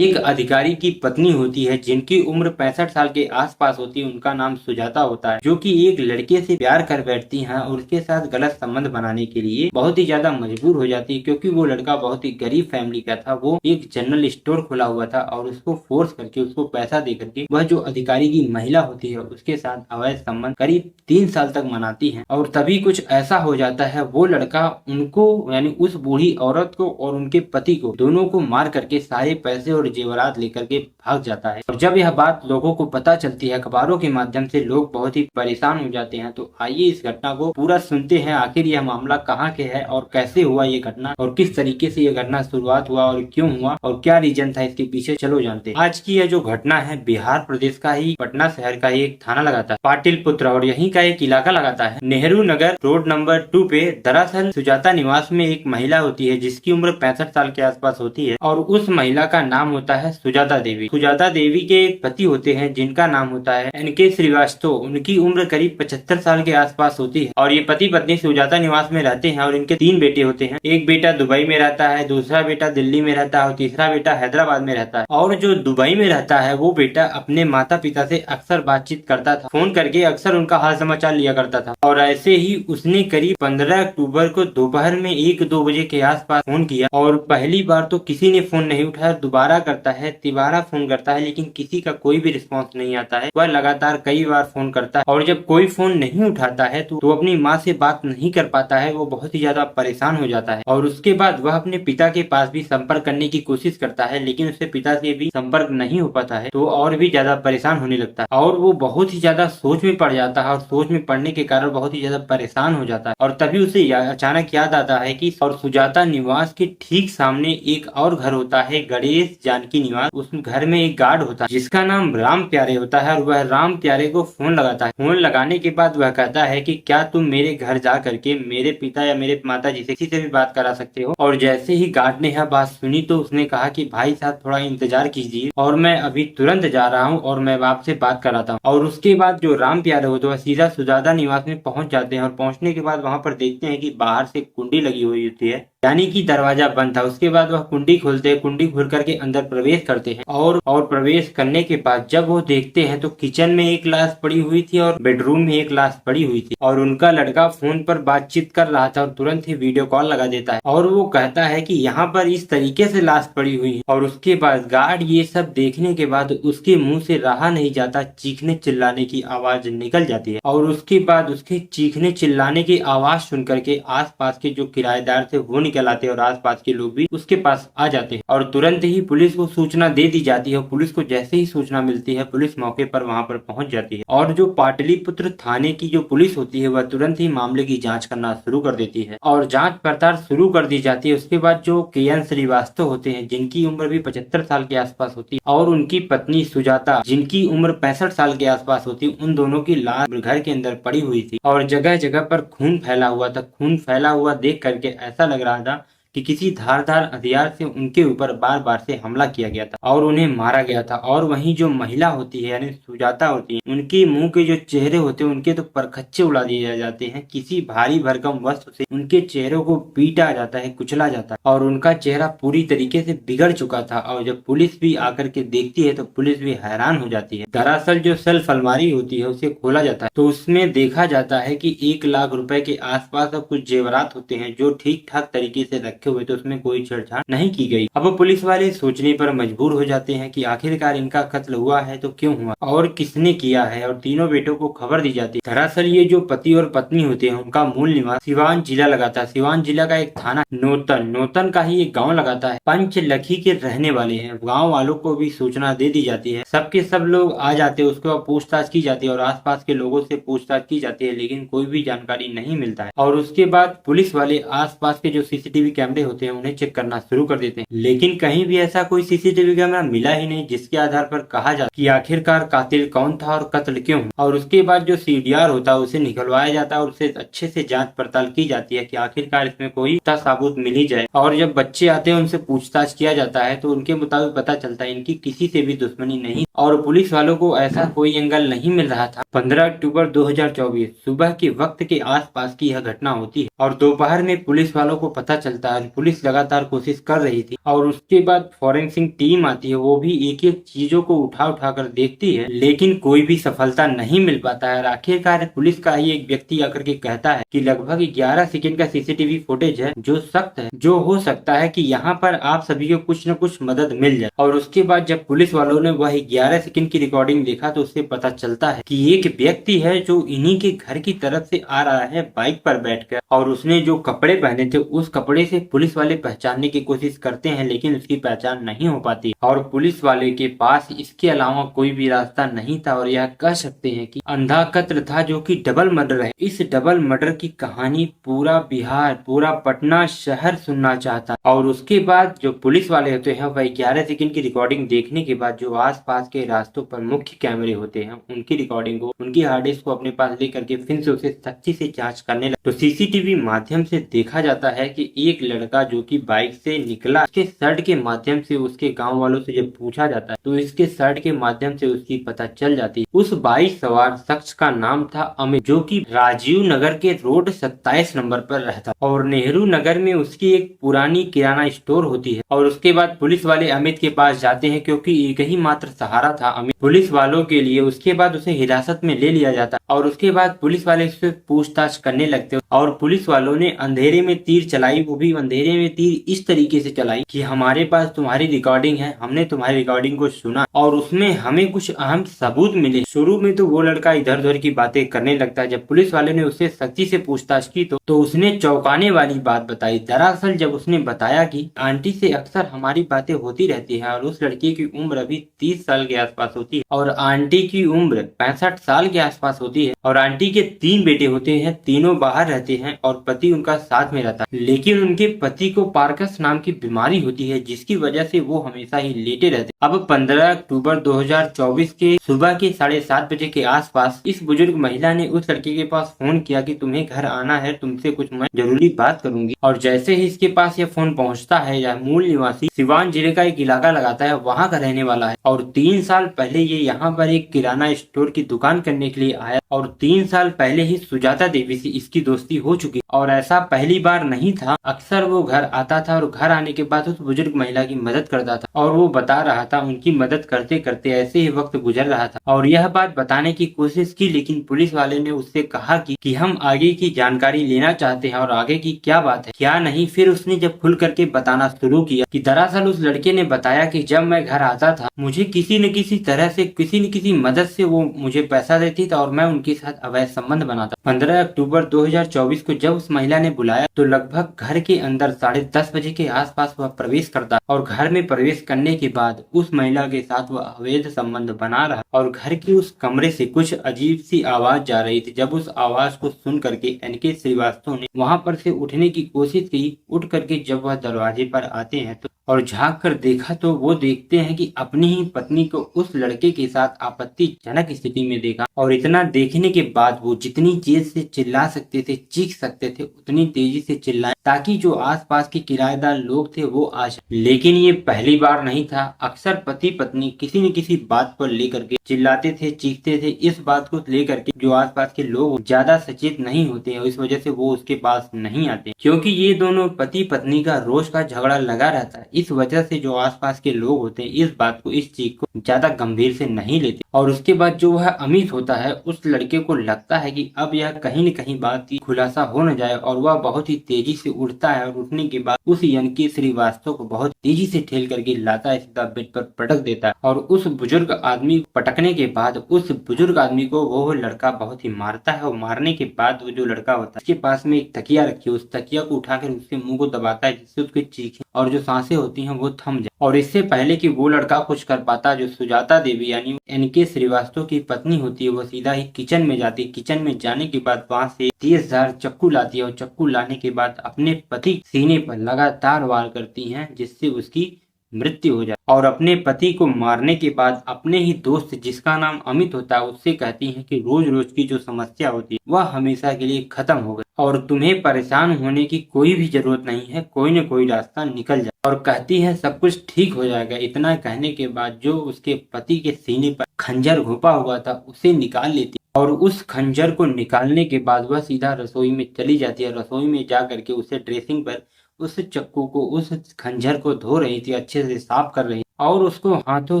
एक अधिकारी की पत्नी होती है जिनकी उम्र 65 साल के आसपास होती है। उनका नाम सुजाता होता है, जो कि एक लड़के से प्यार कर बैठती हैं और उसके साथ गलत संबंध बनाने के लिए बहुत ही ज्यादा मजबूर हो जाती है, क्योंकि वो लड़का बहुत ही गरीब फैमिली का था। वो एक जनरल स्टोर खोला हुआ था और उसको फोर्स करके, उसको पैसा दे करके वह जो अधिकारी की महिला होती है उसके साथ अवैध संबंध करीब 3 साल तक मनाती है। और तभी कुछ ऐसा हो जाता है, वो लड़का उनको यानी उस बूढ़ी औरत को और उनके पति को दोनों को मार करके सारे पैसे और जेवरात लेकर के भाग जाता है। और जब यह बात लोगों को पता चलती है अखबारों के माध्यम से, लोग बहुत ही परेशान हो जाते हैं। तो आइए इस घटना को पूरा सुनते हैं, आखिर यह मामला कहाँ के है और कैसे हुआ ये घटना और किस तरीके से यह घटना शुरुआत हुआ और क्यों हुआ और क्या रीजन था इसके पीछे, चलो जानते हैं। आज की यह जो घटना है बिहार प्रदेश का ही पटना शहर का ही एक थाना लगाता है पाटिलपुत्र, और यहीं का एक इलाका लगाता है नेहरू नगर रोड नंबर 2 पे। दरअसल सुजाता निवास में एक महिला होती है जिसकी उम्र 65 साल के आसपास होती है और उस महिला का नाम होता है सुजाता देवी। सुजाता देवी के एक पति होते हैं जिनका नाम होता है एनके श्रीवास्तव। उनकी उम्र करीब 75 साल के आसपास होती है और ये पति पत्नी सुजाता निवास में रहते हैं और इनके 3 बेटे होते हैं। एक बेटा दुबई में रहता है, दूसरा बेटा दिल्ली में रहता है और तीसरा बेटा हैदराबाद में रहता है। और जो दुबई में रहता है वो बेटा अपने माता पिता से अक्सर बातचीत करता था, फोन करके अक्सर उनका हाल समाचार लिया करता था। और ऐसे ही उसने करीब 15 अक्टूबर को दोपहर में 1-2 बजे के आसपास फोन किया और पहली बार तो किसी ने फोन नहीं उठाया। दोबारा करता है, तिबारा फोन करता है, लेकिन किसी का कोई भी रिस्पॉन्स नहीं आता है। वह लगातार कई बार फोन करता है और जब कोई फोन नहीं उठाता है तो अपनी माँ से बात नहीं कर पाता है। वो बहुत ही ज्यादा परेशान हो जाता है और उसके बाद वह अपने पिता के पास भी संपर्क करने की कोशिश करता है, लेकिन उससे पिता से भी संपर्क नहीं हो पाता है। तो और भी ज्यादा परेशान होने लगता है और वो बहुत ही ज्यादा सोच में पड़ जाता है और सोच में पड़ने के कारण बहुत ही ज्यादा परेशान हो जाता है। और तभी उसे अचानक याद आता है कि और सुजाता निवास के ठीक सामने एक और घर होता है, गणेश जानकी निवास। उस घर में एक गार्ड होता है जिसका नाम राम प्यारे होता है और वह राम प्यारे को फोन लगाता है। फोन लगाने के बाद वह कहता है कि क्या तुम मेरे घर जा करके मेरे पिता या मेरे माता जी से किसी से भी बात करा सकते हो। और जैसे ही गार्ड ने यह बात सुनी तो उसने कहा कि भाई साहब थोड़ा इंतजार कीजिए और मैं अभी तुरंत जा रहा हूँ और मैं आपसे बात कराता हूँ। और उसके बाद जो राम प्यारे होते हैं सीधा सुजाता निवास में पहुंच जाते हैं और पहुंचने के बाद वहां पर देखते हैं कि बाहर से कुंडी लगी हुई होती है, यानी कि दरवाजा बंद था। उसके बाद वह कुंडी खोलते हैं, कुंडी खोल करके अंदर प्रवेश करते हैं और प्रवेश करने के बाद जब वो देखते हैं तो किचन में एक लाश पड़ी हुई थी और बेडरूम में एक लाश पड़ी हुई थी और उनका लड़का फोन पर बातचीत कर रहा था और तुरंत ही वीडियो कॉल लगा देता है और वो कहता है कि यहाँ पर इस तरीके से लाश पड़ी हुई है। और उसके बाद गार्ड ये सब देखने के बाद उसके मुंह से रहा नहीं जाता, चीखने चिल्लाने की आवाज निकल जाती है। और उसके बाद उसके चीखने चिल्लाने की आवाज सुन करके आसपास के जो किराएदार थे वो निकल आते हैं और आसपास के लोग भी उसके पास आ जाते हैं और तुरंत ही पुलिस को सूचना दे दी जाती है। और पुलिस को जैसे ही सूचना मिलती है पुलिस मौके पर वहां पर पहुंच जाती है और जो पाटलिपुत्र थाने की जो पुलिस होती है वह तुरंत ही मामले की जांच करना शुरू कर देती है और जांच पड़ताल शुरू कर दी जाती है। उसके बाद जो के.एन. श्रीवास्तव होते हैं जिनकी उम्र भी 75 साल के आसपास होती है और उनकी पत्नी सुजाता जिनकी उम्र 65 साल के आसपास होती है, उन दोनों की लाश घर के अंदर पड़ी हुई थी और जगह जगह पर खून फैला हुआ था। खून फैला हुआ देख करके ऐसा लग रहा था कि किसी धारदार हथियार से उनके ऊपर बार बार से हमला किया गया था और उन्हें मारा गया था। और वहीं जो महिला होती है यानी सुजाता होती है, उनके मुंह के जो चेहरे होते हैं उनके तो परखच्चे उड़ा दिए जाते हैं। किसी भारी भरकम वस्तु से उनके चेहरों को पीटा जाता है, कुचला जाता है और उनका चेहरा पूरी तरीके से बिगड़ चुका था। और जब पुलिस भी आकर के देखती है तो पुलिस भी हैरान हो जाती है। दरअसल जो सेल्फ अलमारी होती है उसे खोला जाता है तो उसमें देखा जाता है कि 1 लाख रुपए के आसपास कुछ जेवरात होते हैं जो ठीक ठाक तरीके से रखे हुए, तो उसमें कोई छेड़छाड़ नहीं की गई। अब पुलिस वाले सोचने पर मजबूर हो जाते हैं कि आखिरकार इनका कत्ल हुआ है तो क्यों हुआ और किसने किया है, और तीनों बेटों को खबर दी जाती है। दरअसल ये जो पति और पत्नी होते हैं उनका मूल निवास सिवान जिला लगाता है। सिवान जिला का एक थाना नोतन का ही एक गाँव लगाता है। पंचलखी के रहने वाले हैं। गाँव वालों को भी सूचना दे दी जाती है, सबके सब लोग आ जाते हैं। उसके बाद पूछताछ की जाती है और आसपास के लोगों से पूछताछ की जाती है, लेकिन कोई भी जानकारी नहीं मिलता है। और उसके बाद पुलिस वाले आसपास के जो सीसीटीवी कैमरे होते हैं उन्हें चेक करना शुरू कर देते हैं, लेकिन कहीं भी ऐसा कोई सीसीटीवी कैमरा मिला ही नहीं जिसके आधार पर कहा जाए कि आखिरकार कातिल कौन था और कत्ल क्यों। और उसके बाद जो सीडीआर होता है उसे निकलवाया जाता है और उसे अच्छे से जांच पड़ताल की जाती है कि आखिरकार इसमें कोई सबूत मिल ही जाए। और जब बच्चे आते हैं उनसे पूछताछ किया जाता है तो उनके मुताबिक पता चलता है इनकी किसी से भी दुश्मनी नहीं और पुलिस वालों को ऐसा कोई एंगल नहीं मिल रहा था। 15 अक्टूबर 2024 सुबह के वक्त के आसपास की यह घटना होती है और दोपहर में पुलिस वालों को पता चलता है बाद पुलिस लगातार कोशिश कर रही थी और उसके बाद फॉरेंसिक टीम आती है, वो भी एक एक चीजों को उठा उठा कर देखती है, लेकिन कोई भी सफलता नहीं मिल पाता है। आखिरकार पुलिस का ही एक व्यक्ति आकर के कहता है कि लगभग 11 सेकंड का सीसीटीवी फुटेज है जो सख्त है, जो हो सकता है कि यहाँ पर आप सभी को कुछ न कुछ मदद मिल जाए। और उसके बाद जब पुलिस वालों ने वह 11 सेकंड की रिकॉर्डिंग देखा तो उससे पता चलता है कि एक व्यक्ति है जो इन्हीं के घर की तरफ से आ रहा है बाइक पर बैठकर, और उसने जो कपड़े पहने थे उस कपड़े से पुलिस वाले पहचानने की कोशिश करते हैं, लेकिन उसकी पहचान नहीं हो पाती और पुलिस वाले के पास इसके अलावा कोई भी रास्ता नहीं था और यह कह सकते हैं कि अंधा कत्ल था जो कि डबल मर्डर है। इस डबल मर्डर की कहानी पूरा बिहार, पूरा पटना शहर सुनना चाहता है। और उसके बाद जो पुलिस वाले होते हैं वह 11 सेकंड की रिकॉर्डिंग देखने के बाद जो आसपास के रास्तों पर मुख्य कैमरे होते हैं उनकी रिकॉर्डिंग को, उनकी हार्ड डिस्क को अपने पास लेकर के फिर से उसे सख्ती से जांच करने लगे। तो सीसीटीवी माध्यम से देखा जाता है कि एक लड़का जो कि बाइक से निकला, उसके शर्ट के माध्यम से उसके गांव वालों से जब पूछा जाता है तो इसके शर्ट के माध्यम से उसकी पता चल जाती है। उस बाइक सवार शख्स का नाम था अमित, जो कि राजीव नगर के रोड 27 नंबर पर रहता और नेहरू नगर में उसकी एक पुरानी किराना स्टोर होती है। और उसके बाद पुलिस वाले अमित के पास जाते हैं क्योंकि एक ही मात्र सहारा था अमित पुलिस वालों के लिए। उसके बाद उसे हिरासत में ले लिया जाता और उसके बाद पुलिस वाले उससे पूछताछ करने लगते और पुलिस वालों ने अंधेरे में तीर चलाई, वो भी अंधेरे में तीर इस तरीके से चलाई कि हमारे पास तुम्हारी रिकॉर्डिंग है, हमने तुम्हारी रिकॉर्डिंग को सुना और उसमें हमें कुछ अहम सबूत मिले। शुरू में तो वो लड़का इधर उधर की बातें करने लगता है। जब पुलिस वाले ने उससे सख्ती से पूछताछ की तो उसने चौंकाने वाली बात बताई। दरअसल जब उसने बताया कि आंटी से अक्सर हमारी बातें होती रहती है और उस लड़की की उम्र अभी 30 साल के आसपास होती है और आंटी की उम्र 65 साल के आसपास होती है और आंटी के 3 बेटे होते हैं, तीनों बाहर रहते हैं और पति उनका साथ में रहता है, लेकिन उनके पति को पार्कस नाम की बीमारी होती है जिसकी वजह से वो हमेशा ही लेटे रहते। अब 15 अक्टूबर 2024 के सुबह के 7:30 बजे के आसपास इस बुजुर्ग महिला ने उस लड़के के पास फोन किया कि तुम्हें घर आना है, तुमसे कुछ मैं जरूरी बात करूंगी। और जैसे ही इसके पास यह फोन पहुंचता है, यह मूल निवासी सिवान जिले का एक इलाका लगाता है, वहां का रहने वाला है और 3 साल पहले ये यहाँ पर एक किराना स्टोर की दुकान करने के लिए आया और 3 साल पहले ही सुजाता देवी से इसकी दोस्ती हो चुकी और ऐसा पहली बार नहीं था। अक्सर वो घर आता था और घर आने के बाद उस बुजुर्ग महिला की मदद करता था और वो बता रहा था उनकी मदद करते करते ऐसे ही वक्त गुजर रहा था और यह बात बताने की कोशिश की, लेकिन पुलिस वाले ने उससे कहा कि हम आगे की जानकारी लेना चाहते हैं और आगे की क्या बात है क्या नहीं। फिर उसने जब खुल करके बताना शुरू किया कि दरअसल उस लड़के ने बताया कि जब मैं घर आता था मुझे किसी न किसी तरह से किसी न किसी मदद से वो मुझे पैसा देती था और मैं उनके साथ अवैध संबंध बनाता। 15 अक्टूबर 2024 को जब उस महिला ने बुलाया तो लगभग घर के अंदर 10:30 बजे के आसपास वह प्रवेश करता और घर में प्रवेश करने के बाद उस महिला के साथ वह अवैध संबंध बना रहा और घर के उस कमरे से कुछ अजीब सी आवाज जा रही थी। जब उस आवाज को सुन करके एनके श्रीवास्तव ने वहां पर से उठने की कोशिश की। उठ करके जब वह दरवाजे पर आते हैं तो और झांक कर देखा तो वो देखते हैं कि अपनी ही पत्नी को उस लड़के के साथ आपत्तिजनक स्थिति में देखा और इतना देखने के बाद वो जितनी तेज से चिल्ला सकते थे, चीख सकते थे, उतनी तेजी से चिल्लाए ताकि जो आसपास के किराएदार लोग थे वो आ जाए। लेकिन ये पहली बार नहीं था। अक्सर पति पत्नी किसी न किसी बात पर लेकर के चिल्लाते थे, चीखते थे। इस बात को लेकर के जो आसपास के लोग ज्यादा सचेत नहीं होते हैं, इस वजह से वो उसके पास नहीं आते क्योंकि ये दोनों पति पत्नी का रोज का झगड़ा लगा रहता है। इस वजह से जो आसपास के लोग होते हैं इस बात को, इस चीज को ज्यादा गंभीर से नहीं लेते। और उसके बाद जो वह अमित होता है उस लड़के को लगता है कि अब यह कहीं न कहीं बात की खुलासा हो न जाए और वह बहुत ही तेजी से उठता है और उठने के बाद उस एनके श्रीवास्तव को बहुत तेजी से ठेल करके लाता है, सीधा बेड पर पटक देता है और उस बुजुर्ग आदमी पटकने के बाद उस बुजुर्ग आदमी को वो लड़का बहुत ही मारता है और मारने के बाद वो जो लड़का होता है उसके पास में एक तकिया रखी है, उस तकिया को उठाकर उसके मुंह को दबाता है जिससे उसकी चीखें और जो सांसें होती हैं वो थम जाए। और इससे पहले कि वो लड़का कुछ कर पाता, जो सुजाता देवी यानी एनके श्रीवास्तव की पत्नी होती है वो सीधा ही किचन में जाती है। किचन में जाने के बाद वहां से तेजधार चाकू लाती है और चाकू लाने के बाद अपने पति सीने पर लगातार वार करती हैं जिससे उसकी मृत्यु हो जाए और अपने पति को मारने के बाद अपने ही दोस्त जिसका नाम अमित होता है उससे कहती हैं कि रोज रोज की जो समस्या होती है वह हमेशा के लिए खत्म हो गई और तुम्हें परेशान होने की कोई भी जरूरत नहीं है, कोई न कोई रास्ता निकल जाए और कहती है सब कुछ ठीक हो जाएगा। इतना कहने के बाद जो उसके पति के सीने पर खंजर घुपा हुआ था उसे निकाल लेती और उस खंजर को निकालने के बाद वह सीधा रसोई में चली जाती है। रसोई में जा करके उसे ड्रेसिंग पर उस चक्कू को, उस खंजर को धो रही थी, अच्छे से साफ कर रही और उसको हाथों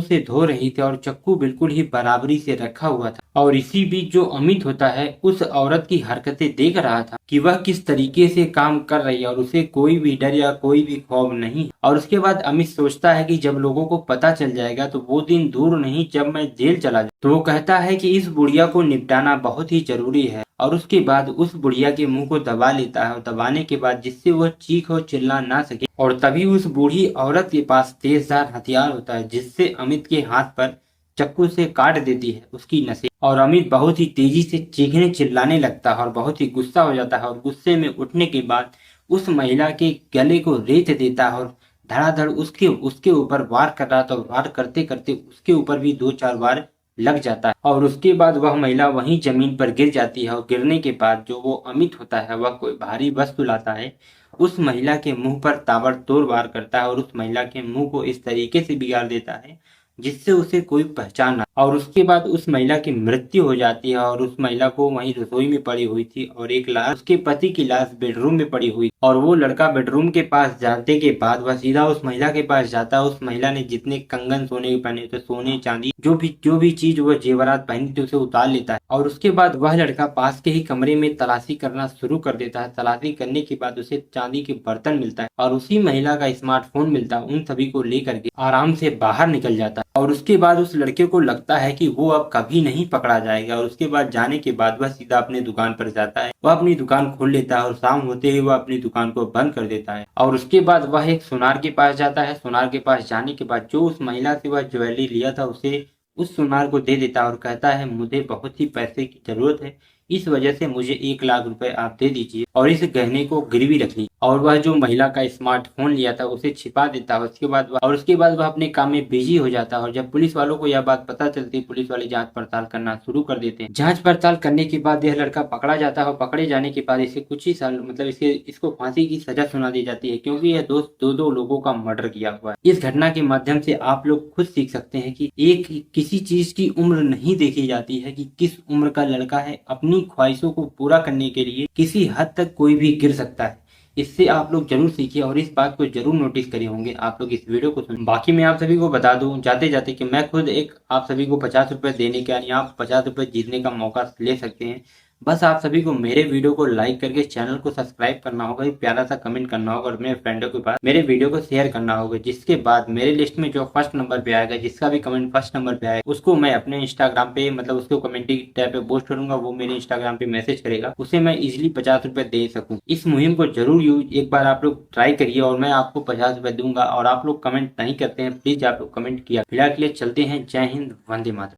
से धो रही थी और चक्कू बिल्कुल ही बराबरी से रखा हुआ था। और इसी बीच जो अमित होता है उस औरत की हरकतें देख रहा था कि वह किस तरीके से काम कर रही है और उसे कोई भी डर या कोई भी खौफ नहीं। और उसके बाद अमित सोचता है कि जब लोगों को पता चल जाएगा तो वो दिन दूर नहीं जब मैं जेल चला जाऊँ। तो वो कहता है कि इस बुढ़िया को निपटाना बहुत ही जरूरी है। और उसके बाद उस बुढ़िया के मुंह को दबा लेता है और दबाने के बाद जिससे वह चीख और चिल्ला ना सके। और तभी उस बूढ़ी औरत के पास तेजधार हथियार होता है जिससे अमित के हाथ पर चक्कू से काट देती है उसकी नसें। और अमित बहुत ही तेजी से चीखने चिल्लाने लगता है और बहुत ही गुस्सा हो जाता है और गुस्से में उठने के बाद उस महिला के गले को रेत देता है और धड़ाधड़ उसके उसके ऊपर वार कर रहा था। वार करते करते उसके ऊपर भी 2-4 बार लग जाता है और उसके बाद वह महिला वहीं जमीन पर गिर जाती है। और गिरने के बाद जो वो अमित होता है वह कोई भारी वस्तु लाता है, उस महिला के मुंह पर ताबड़तोड़ वार करता है और उस महिला के मुंह को इस तरीके से बिगाड़ देता है जिससे उसे कोई पहचान ना। और उसके बाद उस महिला की मृत्यु हो जाती है और उस महिला को वहीं रसोई में पड़ी हुई थी और एक लाश, उसके पति की लाश बेडरूम में पड़ी हुई। और वो लड़का बेडरूम के पास जाने के बाद वह सीधा उस महिला के पास जाता है। उस महिला ने जितने कंगन सोने के पहने थे, सोने चांदी जो भी चीज वह जेवरात पहनी थी उसे उतार लेता है। और उसके बाद वह लड़का पास के ही कमरे में तलाशी करना शुरू कर देता है। तलाशी करने के बाद उसे चांदी के बर्तन मिलता है और उसी महिला का स्मार्टफोन मिलता है। उन सभी को लेकर के आराम से बाहर निकल जाता है। और उसके बाद उस लड़के को लगता है कि वो अब कभी नहीं पकड़ा जाएगा। और उसके बाद जाने के बाद वह सीधा अपने दुकान पर जाता है। वह अपनी दुकान खोल लेता है और शाम होते ही वह अपनी दुकान को बंद कर देता है। और उसके बाद वह एक सुनार के पास जाता है। सुनार के पास जाने के बाद जो उस महिला से वह ज्वेलरी लिया था उसे उस सुनार को दे देता है और कहता है मुझे बहुत ही पैसे की जरूरत है, इस वजह से मुझे 1 लाख रुपए आप दे दीजिए और इस गहने को गिरवी रख लीजिए। और वह जो महिला का स्मार्टफोन लिया था उसे छिपा देता है। उसके बाद वह अपने काम में बिजी हो जाता है। और जब पुलिस वालों को यह बात पता चलती है, पुलिस वाले जांच पड़ताल करना शुरू कर देते हैं। जांच पड़ताल करने के बाद यह लड़का पकड़ा जाता है और पकड़े जाने के बाद इसे कुछ ही साल मतलब इसको फांसी की सजा सुना दी जाती है क्योंकि यह दो लोगों का मर्डर किया हुआ है। इस घटना के माध्यम से आप लोग खुद सीख सकते हैं कि एक किसी चीज की उम्र नहीं देखी जाती है कि किस उम्र का लड़का है। अपनी ख्वाहिशों को पूरा करने के लिए किसी हद तक कोई भी गिर सकता है। इससे आप लोग जरूर सीखिए और इस बात को जरूर नोटिस करे होंगे आप लोग इस वीडियो को सुन। बाकी मैं आप सभी को बता दूं जाते जाते कि मैं खुद एक आप सभी को 50 रुपए देने का यानी आप 50 रुपए जीतने का मौका ले सकते हैं। बस आप सभी को मेरे वीडियो को लाइक करके चैनल को सब्सक्राइब करना होगा, एक प्यारा सा कमेंट करना होगा और मेरे फ्रेंडों के पास मेरे वीडियो को शेयर करना होगा। जिसके बाद मेरे लिस्ट में जो फर्स्ट नंबर पे आएगा, जिसका भी कमेंट फर्स्ट नंबर पे आएगा, उसको मैं अपने इंस्टाग्राम पे मतलब उसको कमेंटिंग टैब पे पोस्ट करूंगा। वो मेरे इंस्टाग्राम पे मैसेज करेगा, उसे मैं इजिली 50 रुपए दे सकूँ। इस मुहिम को जरूर एक बार आप लोग ट्राई करिए और मैं आपको 50 रुपए दूंगा। और आप लोग कमेंट नहीं करते हैं, प्लीज आप लोग कमेंट किया। फिलहाल के लिए चलते हैं। जय हिंद, वंदे मातरम।